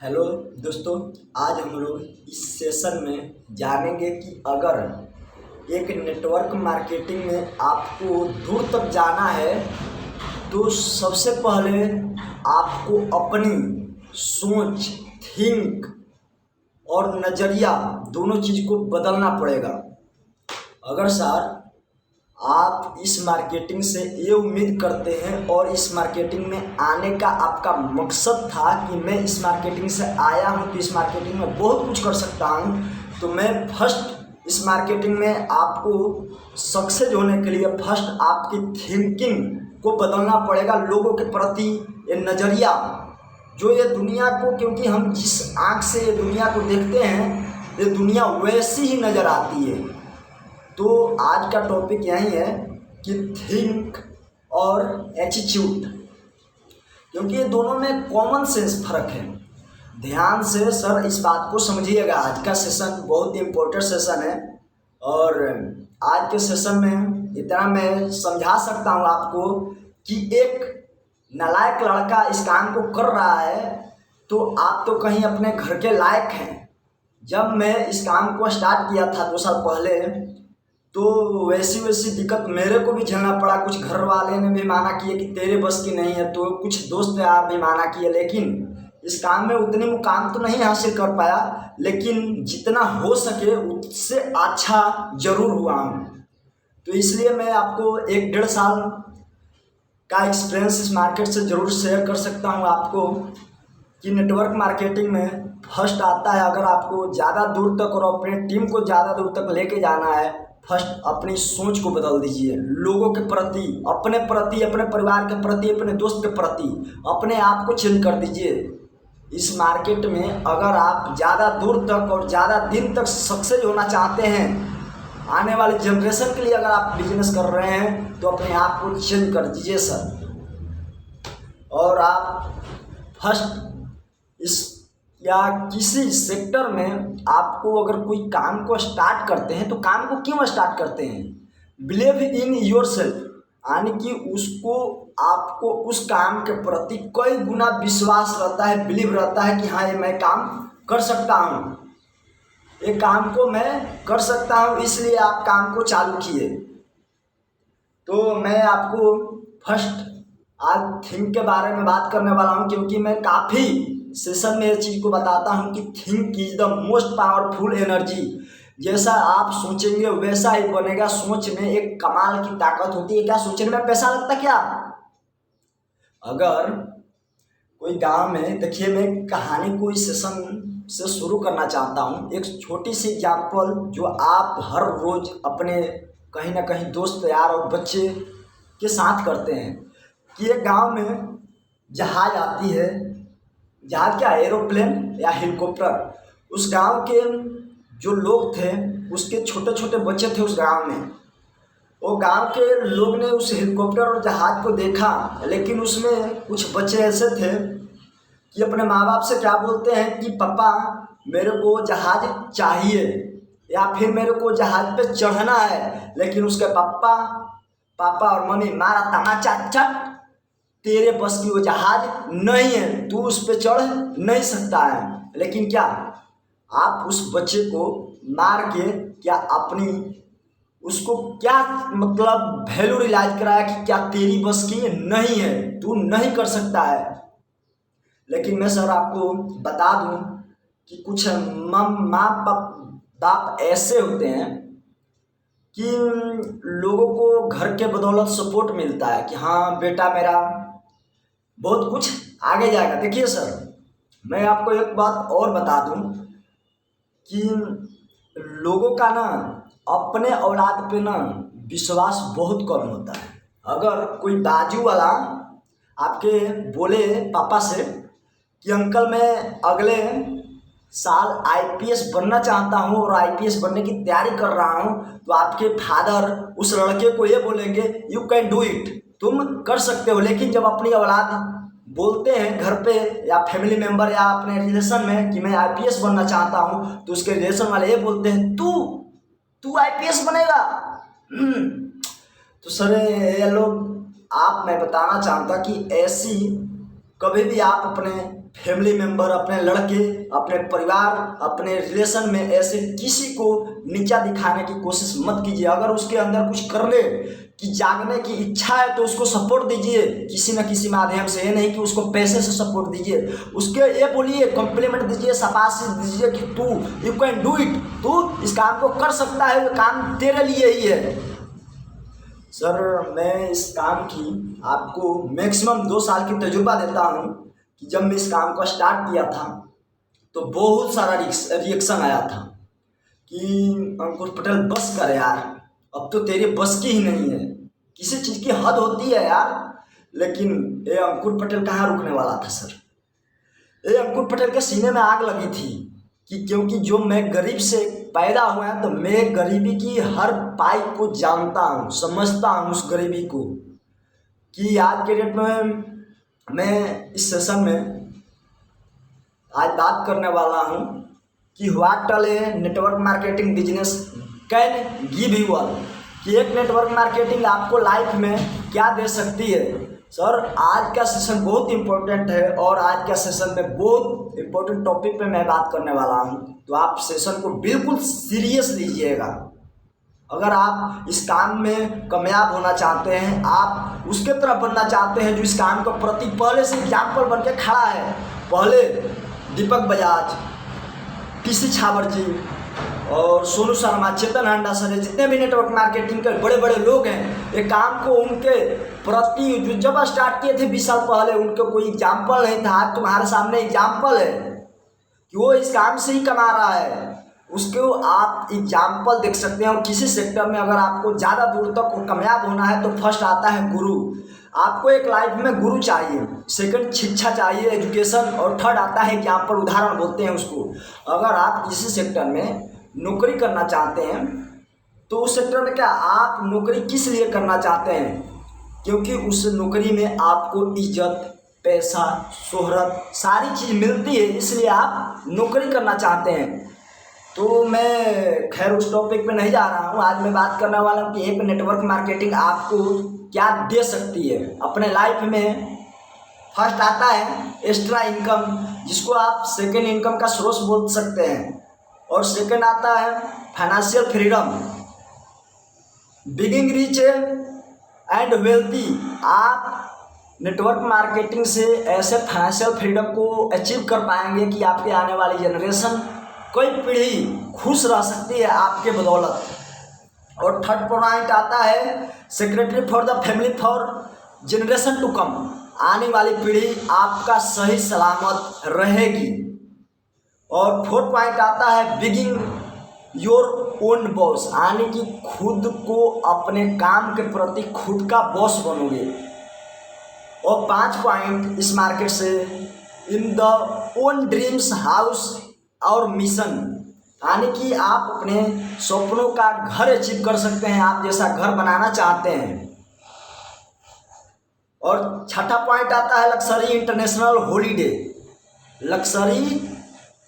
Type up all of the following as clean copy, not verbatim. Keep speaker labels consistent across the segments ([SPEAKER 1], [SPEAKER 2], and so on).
[SPEAKER 1] Hello दोस्तों, आज हम लोग इस सेशन में जानेंगे कि अगर एक नेटवर्क मार्केटिंग में आपको दूर तक जाना है तो सबसे पहले आपको अपनी सोच, थिंक और नज़रिया दोनों चीज़ को बदलना पड़ेगा। अगर सर आप इस मार्केटिंग से ये उम्मीद करते हैं और इस मार्केटिंग में आने का आपका मकसद था कि मैं इस मार्केटिंग से आया हूं तो इस मार्केटिंग में बहुत कुछ कर सकता हूं, तो मैं फर्स्ट इस मार्केटिंग में आपको सक्सेस होने के लिए फर्स्ट आपकी थिंकिंग को बदलना पड़ेगा। लोगों के प्रति ये नज़रिया जो ये दुनिया को, क्योंकि हम जिस आँख से ये दुनिया को देखते हैं ये दुनिया वैसी ही नज़र आती है। तो आज का टॉपिक यही है कि थिंक और एटीट्यूड, क्योंकि ये दोनों में कॉमन सेंस फर्क है। ध्यान से सर इस बात को समझिएगा। आज का सेशन बहुत ही इम्पोर्टेंट सेशन है और आज के सेशन में इतना मैं समझा सकता हूँ आपको कि एक नालायक लड़का इस काम को कर रहा है तो आप तो कहीं अपने घर के लायक हैं। जब मैं इस काम को स्टार्ट किया था 2 साल पहले तो वैसी दिक्कत मेरे को भी झेलना पड़ा। कुछ घर वाले ने भी माना किए कि तेरे बस की नहीं है, तो कुछ दोस्त यार भी माना किए, लेकिन इस काम में उतने मुकाम तो नहीं हासिल कर पाया, लेकिन जितना हो सके उससे अच्छा जरूर हुआ हूँ। तो इसलिए मैं आपको 1-1.5 साल का एक्सपीरियंस इस मार्केट से ज़रूर शेयर कर सकता हूँ आपको कि नेटवर्क मार्केटिंग में फर्स्ट आता है। अगर आपको ज़्यादा दूर तक और अपने टीम को ज़्यादा दूर तक लेके जाना है, फर्स्ट अपनी सोच को बदल दीजिए। लोगों के प्रति, अपने परिवार के प्रति, अपने दोस्त के प्रति अपने आप को चेंज कर दीजिए। इस मार्केट में अगर आप ज़्यादा दूर तक और ज़्यादा दिन तक सक्सेस होना चाहते हैं, आने वाली जनरेशन के लिए अगर आप बिजनेस कर रहे हैं तो अपने आप को चेंज कर दीजिए सर। और आप फर्स्ट इस या किसी सेक्टर में आपको अगर कोई काम को स्टार्ट करते हैं तो काम को क्यों स्टार्ट करते हैं? बिलीव इन योर सेल्फ, यानी कि उसको आपको उस काम के प्रति कई गुना विश्वास रहता है, बिलीव रहता है कि हाँ ये मैं काम कर सकता हूँ, ये काम को मैं कर सकता हूँ, इसलिए आप काम को चालू किए। तो मैं आपको फर्स्ट आज थिंक के बारे में बात करने वाला हूँ, क्योंकि मैं काफ़ी सेशन में इस चीज़ को बताता हूँ कि think is the most powerful energy. जैसा आप सोचेंगे वैसा ही बनेगा। सोच में एक कमाल की ताकत होती है। क्या सोचने में पैसा लगता क्या? अगर कोई गांव में, देखिए मैं कहानी को इस सेशन से शुरू करना चाहता हूँ। एक छोटी सी एग्जाम्पल जो आप हर रोज़ अपने कहीं ना कहीं दोस्त यार और बच्चे के साथ करते हैं कि एक गांव में जहाज आती है। जहाज क्या, एरोप्लेन या हेलीकॉप्टर। उस गांव के जो लोग थे, उसके छोटे छोटे बच्चे थे उस गांव में। वो गांव के लोग ने उस हेलीकॉप्टर और जहाज को देखा, लेकिन उसमें कुछ बच्चे ऐसे थे कि अपने माँ बाप से क्या बोलते हैं कि पापा मेरे को जहाज चाहिए या फिर मेरे को जहाज पे चढ़ना है। लेकिन उसके पापा और मम्मी मारा तमाचा, चट तेरे बस की वो जहाज नहीं है, तू उस पर चढ़ नहीं सकता है। लेकिन क्या आप उस बच्चे को मार के क्या अपनी उसको क्या मतलब वैल्यू रियलाइज कराया कि क्या तेरी बस की नहीं है, तू नहीं कर सकता है। लेकिन मैं सर आपको बता दूं कि कुछ माँ बाप ऐसे होते हैं कि लोगों को घर के बदौलत सपोर्ट मिलता है कि हाँ बेटा मेरा बहुत कुछ आगे जाएगा। देखिए सर, मैं आपको एक बात और बता दूं कि लोगों का ना अपने औलाद पे ना विश्वास बहुत कम होता है। अगर कोई बाजू वाला आपके बोले पापा से कि अंकल मैं अगले साल आईपीएस बनना चाहता हूँ और आईपीएस बनने की तैयारी कर रहा हूँ, तो आपके फादर उस लड़के को ये बोलेंगे यू कैन डू इट, तुम कर सकते हो। लेकिन जब अपनी औलाद बोलते हैं घर पे या फैमिली मेम्बर या अपने रिलेशन में कि मैं आईपीएस बनना चाहता हूँ, तो उसके रिलेशन वाले ये बोलते हैं तू आईपीएस बनेगा। तो सर ये लोग, मैं बताना चाहता कि ऐसी कभी भी आप अपने फैमिली मेंबर, अपने लड़के, अपने परिवार, अपने रिलेशन में ऐसे किसी को नीचा दिखाने की कोशिश मत कीजिए। अगर उसके अंदर कुछ करने की जागने की इच्छा है तो उसको सपोर्ट दीजिए किसी न किसी माध्यम से। ये नहीं कि उसको पैसे से सपोर्ट दीजिए, उसके ये बोलिए, कॉम्प्लीमेंट दीजिए, शाबाशी दीजिए कि तू यू कैन डू इट, तू इस काम को कर सकता है, वो काम तेरे लिए ही है। सर मैं इस काम की आपको मैक्सिमम 2 साल की तजुर्बा देता हूँ कि जब मैं इस काम को स्टार्ट किया था तो बहुत सारा रिएक्शन आया था कि अंकुर पटेल बस कर यार, अब तो तेरे बस की ही नहीं है, किसी चीज़ की हद होती है यार। लेकिन ये अंकुर पटेल कहाँ रुकने वाला था सर। ये अंकुर पटेल के सीने में आग लगी थी कि क्योंकि जो मैं गरीब से पैदा हुआ है तो मैं गरीबी की हर पाई को जानता हूँ, समझता हूँ उस गरीबी को। कि आज के डेट में मैं इस सेशन में आज बात करने वाला हूँ कि what all a network marketing business can give you all, कि एक नेटवर्क मार्केटिंग आपको लाइफ में क्या दे सकती है। सर आज का सेशन बहुत इम्पोर्टेंट है और आज का सेशन में बहुत इम्पोर्टेंट टॉपिक पे मैं बात करने वाला हूँ, तो आप सेशन को बिल्कुल सीरियस लीजिएगा। अगर आप इस काम में कामयाब होना चाहते हैं, आप उसके तरफ बनना चाहते हैं जो इस काम के प्रति पहले से एग्जाम्पल बन के खड़ा है। पहले दीपक बजाज, पीसी छाबर जी और सोनू शर्मा, चेतन हंडा सर, जितने भी नेटवर्क मार्केटिंग के बड़े बड़े लोग हैं, ये काम को उनके प्रति जो जब स्टार्ट किए थे 20 साल पहले, उनके कोई एग्जाम्पल नहीं था। आज तुम्हारे सामने एग्जाम्पल है कि वो इस काम से ही कमा रहा है, उसको आप एग्जाम्पल देख सकते हैं। और किसी सेक्टर में अगर आपको ज़्यादा दूर तक कामयाब होना है तो फर्स्ट आता है गुरु। आपको एक लाइफ में गुरु चाहिए, सेकंड शिक्षा चाहिए, एजुकेशन, और थर्ड आता है एग्जाम्पल, उदाहरण बोलते हैं उसको। अगर आप किसी सेक्टर में नौकरी करना चाहते हैं तो उस सेक्टर में क्या आप नौकरी किस लिए करना चाहते हैं? क्योंकि उस नौकरी में आपको इज्जत, पैसा, शोहरत सारी चीज़ मिलती है, इसलिए आप नौकरी करना चाहते हैं। तो मैं खैर उस टॉपिक पे नहीं जा रहा हूँ। आज मैं बात करने वाला हूँ कि एक नेटवर्क मार्केटिंग आपको क्या दे सकती है अपने लाइफ में। फर्स्ट आता है एक्स्ट्रा इनकम, जिसको आप सेकेंड इनकम का सोर्स बोल सकते हैं। और सेकेंड आता है financial freedom, being rich and wealthy. आप नेटवर्क मार्केटिंग से ऐसे फाइनेंशियल फ्रीडम को अचीव कर पाएंगे कि आपके आने वाली जनरेशन, कोई पीढ़ी खुश रह सकती है आपके बदौलत। और थर्ड पॉइंट आता है secretary for the family for generation to come, आने वाली पीढ़ी आपका सही सलामत रहेगी। और फोर्थ पॉइंट आता है बिगिंग योर ओन बॉस, यानी कि खुद को अपने काम के प्रति खुद का बॉस बनोगे। और 5 पॉइंट इस मार्केट से in the own dreams house और मिशन, यानी कि आप अपने सपनों का घर अचीव कर सकते हैं, आप जैसा घर बनाना चाहते हैं। और छठा पॉइंट आता है luxury international holiday. Luxury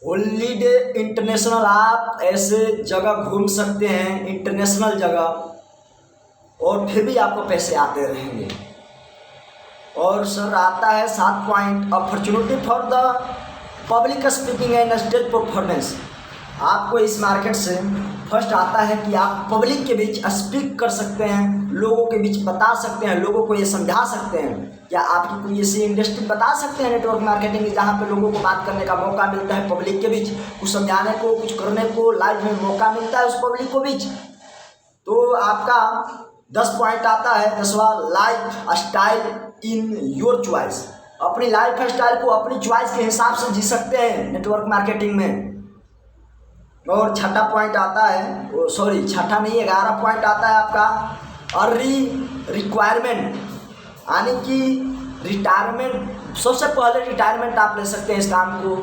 [SPEAKER 1] holiday international, आप ऐसे जगह घूम सकते हैं, इंटरनेशनल जगह, और फिर भी आपको पैसे आते रहेंगे। और सर आता है 7 point opportunity for the public speaking and stage performance. आपको इस मार्केट से फर्स्ट आता है कि आप पब्लिक के बीच स्पीक कर सकते हैं, लोगों के बीच बता सकते हैं, लोगों को ये समझा सकते हैं। क्या आपकी कोई ऐसी इंडस्ट्री बता सकते हैं नेटवर्क मार्केटिंग की जहाँ पे लोगों को बात करने का मौका मिलता है, पब्लिक के बीच कुछ समझाने को, कुछ करने को, लाइव में मौका मिलता है उस पब्लिक को बीच। तो आपका 10 पॉइंट आता है 10वां, life style in your choice. अपनी लाइफ स्टाइल को अपनी चॉइस के हिसाब से जी सकते हैं नेटवर्क मार्केटिंग में। और छठा पॉइंट आता है, सॉरी छठा नहीं, 11 पॉइंट आता है आपका अर्ली रिक्वायरमेंट, यानी कि रिटायरमेंट। सबसे पहले रिटायरमेंट आप ले सकते हैं इस काम को।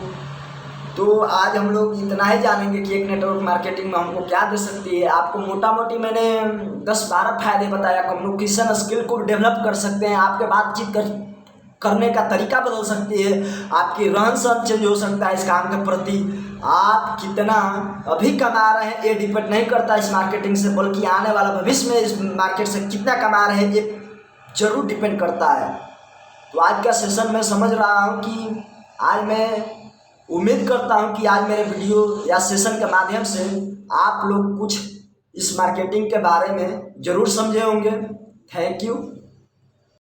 [SPEAKER 1] तो आज हम लोग इतना ही जानेंगे कि एक नेटवर्क मार्केटिंग में हमको क्या दे सकती है। आपको मोटा मोटी मैंने 10-12 फायदे बताया। कम्युनिकेशन स्किल को डेवलप कर सकते हैं, आपके बातचीत करने का तरीका बदल सकती है, आपकी रहन सहन चेंज हो सकता है इस काम के प्रति। आप कितना अभी कमा रहे हैं ये डिपेंड नहीं करता इस मार्केटिंग से, बल्कि आने वाला भविष्य में इस मार्केट से कितना कमा रहे हैं ये जरूर डिपेंड करता है। तो आज का सेशन मैं समझ रहा हूँ कि आज मैं उम्मीद करता हूं कि आज मेरे वीडियो या सेशन के माध्यम से आप लोग कुछ इस मार्केटिंग के बारे में ज़रूर समझे होंगे। Thank you.